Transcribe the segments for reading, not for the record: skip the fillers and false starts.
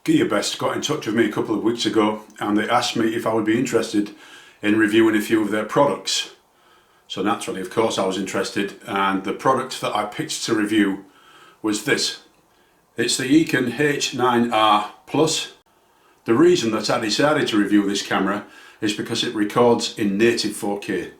Gearbest got in touch with me a couple of weeks ago and they asked me if I would be interested in reviewing a few of their products. So naturally, of course, I was interested, and the product that I picked to review was this. It's the Eken H9r Plus. The reason that I decided to review this camera is because it records in native 4K,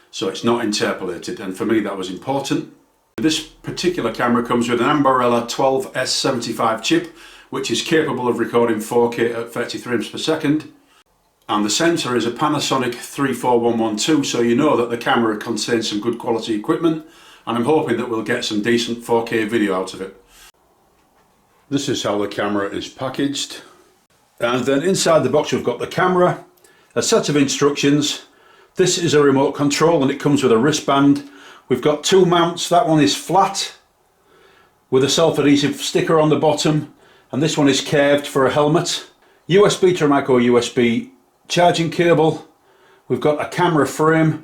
so it's not interpolated, and for me that was important. This particular camera comes with an Ambarella A12S75 chip, which is capable of recording 4K at 30 frames per second. And the sensor is a Panasonic MN34112, so you know that the camera contains some good quality equipment, and I'm hoping that we'll get some decent 4K video out of it. This is how the camera is packaged. And then inside the box we've got the camera, a set of instructions. This is a remote control and it comes with a wristband. We've got two mounts. That one is flat with a self-adhesive sticker on the bottom, and this one is curved for a helmet. USB to micro USB charging cable. We've got a camera frame,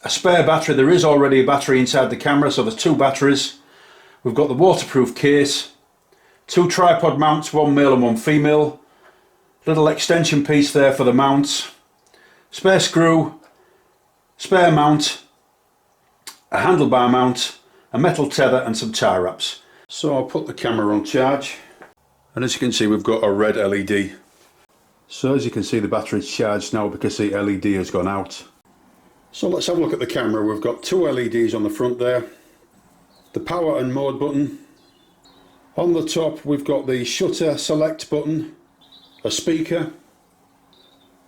a spare battery. There is already a battery inside the camera, so there's two batteries. We've got the waterproof case, two tripod mounts, one male and one female, little extension piece there for the mounts, spare screw, spare mount, a handlebar mount, a metal tether and some tie wraps. So I'll put the camera on charge, and as you can see we've got a red LED. So as you can see the battery's charged now because the LED has gone out. So let's have a look at the camera. We've got two LEDs on the front there, the power and mode button. On the top we've got the shutter select button, a speaker.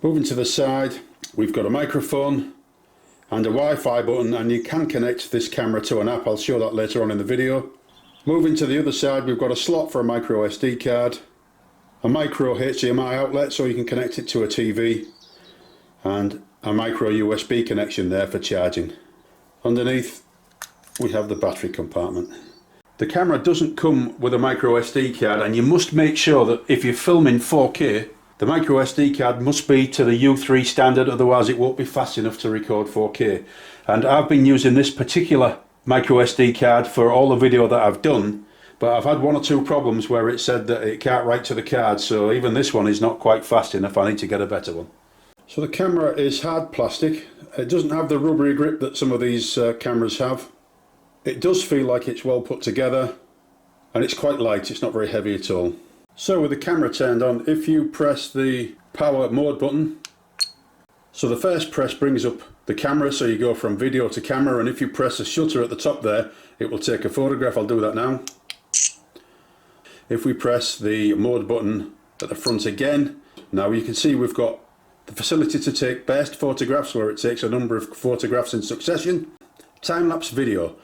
Moving to the side we've got a microphone and a Wi-Fi button, and you can connect this camera to an app. I'll show that later on in the video. Moving to the other side we've got a slot for a micro SD card, a micro HDMI outlet so you can connect it to a TV, and a micro USB connection there for charging. Underneath we have the battery compartment. The camera doesn't come with a micro SD card, and you must make sure that if you're filming 4K, the micro SD card must be to the U3 standard, otherwise it won't be fast enough to record 4K. And I've been using this particular micro SD card for all the video that I've done, but I've had one or two problems where it said that it can't write to the card, so even this one is not quite fast enough. I need to get a better one. So the camera is hard plastic. It doesn't have the rubbery grip that some of these cameras have. It does feel like it's well put together, and it's quite light, it's not very heavy at all. So with the camera turned on, if you press the power mode button, so the first press brings up the camera, so you go from video to camera, and if you press the shutter at the top there, it will take a photograph. I'll do that now. If we press the mode button at the front again, now you can see we've got the facility to take burst photographs, where it takes a number of photographs in succession. Time-lapse video.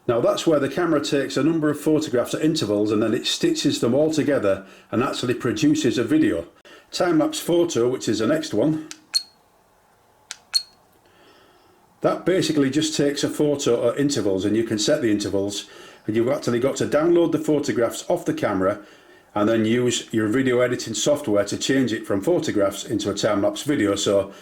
Now that's where the camera takes a number of photographs at intervals and then it stitches them all together and actually produces a video. Time-lapse photo, which is the next one, that basically just takes a photo at intervals, and you can set the intervals, and you've actually got to download the photographs off the camera and then use your video editing software to change it from photographs into a time-lapse video. So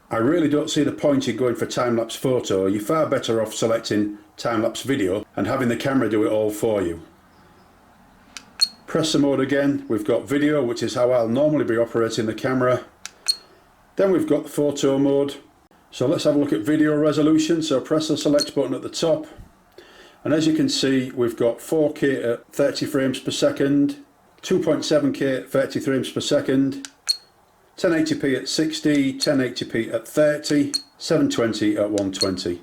I really don't see the point in going for time-lapse photo. You're far better off selecting time-lapse video and having the camera do it all for you. Press the mode again. We've got video, which is how I'll normally be operating the camera. Then we've got the photo mode. So let's have a look at video resolution. So press the select button at the top, and as you can see we've got 4K at 30 frames per second, 2.7K at 30 frames per second, 1080p at 60, 1080p at 30, 720 at 120.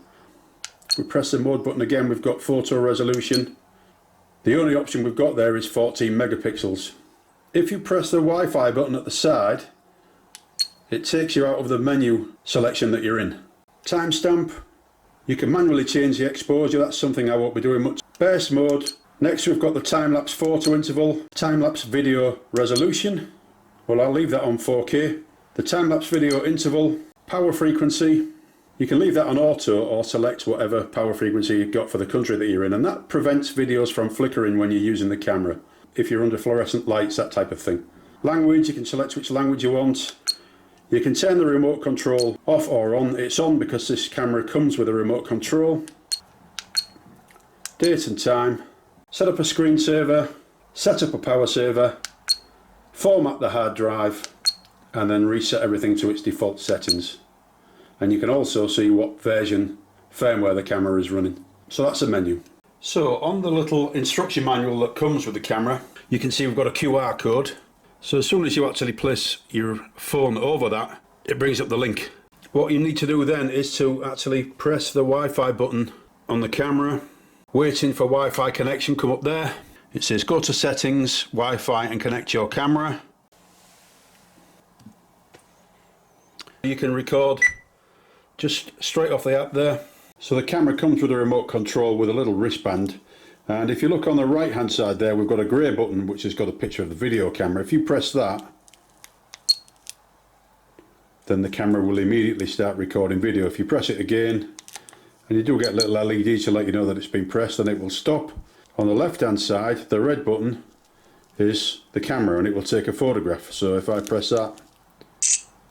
We press the mode button again, we've got photo resolution. The only option we've got there is 14 megapixels. If you press the Wi-Fi button at the side, it takes you out of the menu selection that you're in. Timestamp. You can manually change the exposure, that's something I won't be doing much. Burst mode. Next we've got the time-lapse photo interval, time-lapse video resolution. Well, I'll leave that on 4K. The time-lapse video interval, power frequency. You can leave that on auto or select whatever power frequency you've got for the country that you're in, and that prevents videos from flickering when you're using the camera. If you're under fluorescent lights, that type of thing. Language, you can select which language you want. You can turn the remote control off or on. It's on because this camera comes with a remote control. Date and time. Set up a screensaver. Set up a power saver. format the hard drive, and then reset everything to its default settings. And you can also see what version firmware the camera is running. So that's a menu. So on the little instruction manual that comes with the camera, you can see we've got a QR code. So as soon as you actually place your phone over that, it brings up the link. What you need to do then is to actually press the Wi-Fi button on the camera, waiting for Wi-Fi connection, come up there. It says go to settings, Wi-Fi, and connect your camera. You can record just straight off the app there. So the camera comes with a remote control with a little wristband, and if you look on the right hand side there, we've got a grey button which has got a picture of the video camera. If you press that, then the camera will immediately start recording video. If you press it again, and you do get a little LED to let you know that it's been pressed, then it will stop. On the left hand side, the red button is the camera and it will take a photograph. So if I press that,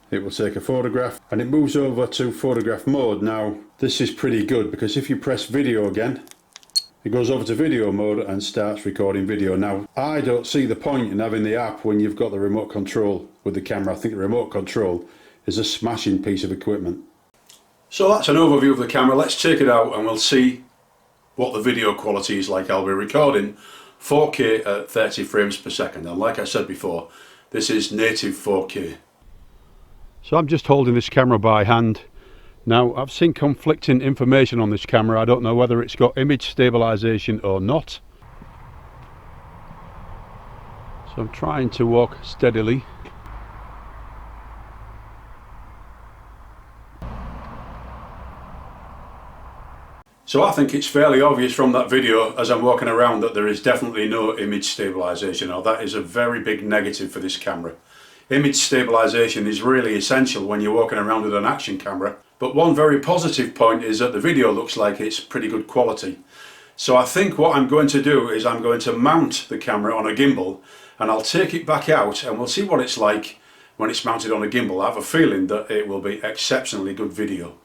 it will take a photograph and it moves over to photograph mode. Now this is pretty good because if you press video again, it goes over to video mode and starts recording video. Now I don't see the point in having the app when you've got the remote control with the camera. I think the remote control is a smashing piece of equipment. So that's an overview of the camera. Let's take it out and we'll see what the video quality is like. I'll be recording 4K at 30 frames per second, and like I said before, this is native 4K. So I'm just holding this camera by hand. Now I've seen conflicting information on this camera. I don't know whether it's got image stabilisation or not. So I'm trying to walk steadily. So I think it's fairly obvious from that video as I'm walking around that there is definitely no image stabilisation. Now that is a very big negative for this camera. Image stabilisation is really essential when you're walking around with an action camera. But one very positive point is that the video looks like it's pretty good quality. So I think what I'm going to do is I'm going to mount the camera on a gimbal and I'll take it back out and we'll see what it's like when it's mounted on a gimbal. I have a feeling that it will be exceptionally good video.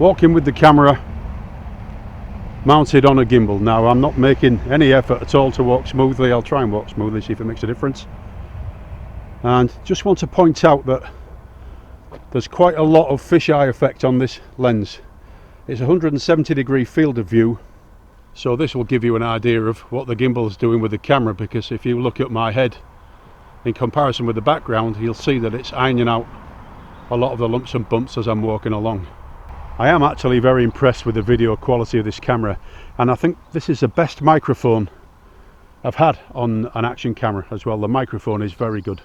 Walking with the camera mounted on a gimbal. Now I'm not making any effort at all to walk smoothly. I'll try and walk smoothly, see if it makes a difference. And just want to point out that there's quite a lot of fisheye effect on this lens. It's a 170-degree field of view, so this will give you an idea of what the gimbal is doing with the camera, because if you look at my head in comparison with the background, you'll see that it's ironing out a lot of the lumps and bumps as I'm walking along. I am actually very impressed with the video quality of this camera, and I think this is the best microphone I've had on an action camera as well. The microphone is very good.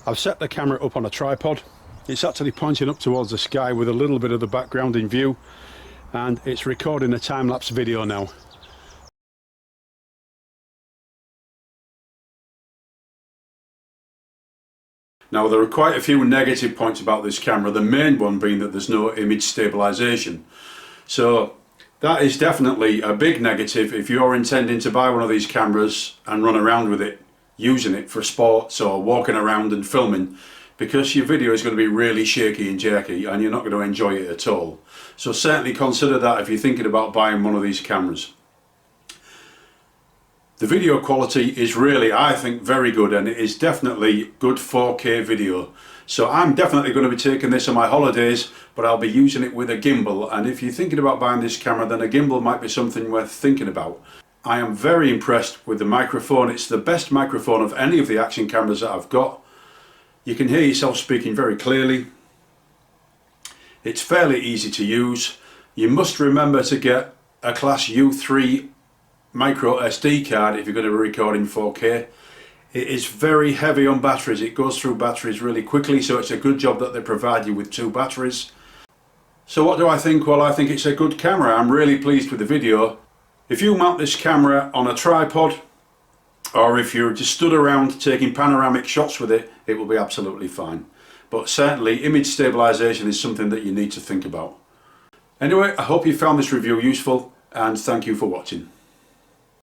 I've set the camera up on a tripod. It's actually pointing up towards the sky with a little bit of the background in view, and it's recording a time-lapse video now. Now there are quite a few negative points about this camera, the main one being that there's no image stabilisation. So that is definitely a big negative if you're intending to buy one of these cameras and run around with it, using it for sports or walking around and filming, because your video is going to be really shaky and jerky and you're not going to enjoy it at all. So certainly consider that if you're thinking about buying one of these cameras. The video quality is really, I think, very good, and it is definitely good 4K video. So I'm definitely going to be taking this on my holidays, but I'll be using it with a gimbal, and if you're thinking about buying this camera, then a gimbal might be something worth thinking about. I am very impressed with the microphone. It's the best microphone of any of the action cameras that I've got. You can hear yourself speaking very clearly. It's fairly easy to use. You must remember to get a class U3 micro SD card if you're going to be recording 4K. It is very heavy on batteries. It goes through batteries really quickly, so it's a good job that they provide you with 2 batteries. So what do I think? Well, I think it's a good camera. I'm really pleased with the video. If you mount this camera on a tripod, or if you're just stood around taking panoramic shots with it, it will be absolutely fine. But certainly image stabilisation is something that you need to think about. Anyway, I hope you found this review useful, and thank you for watching.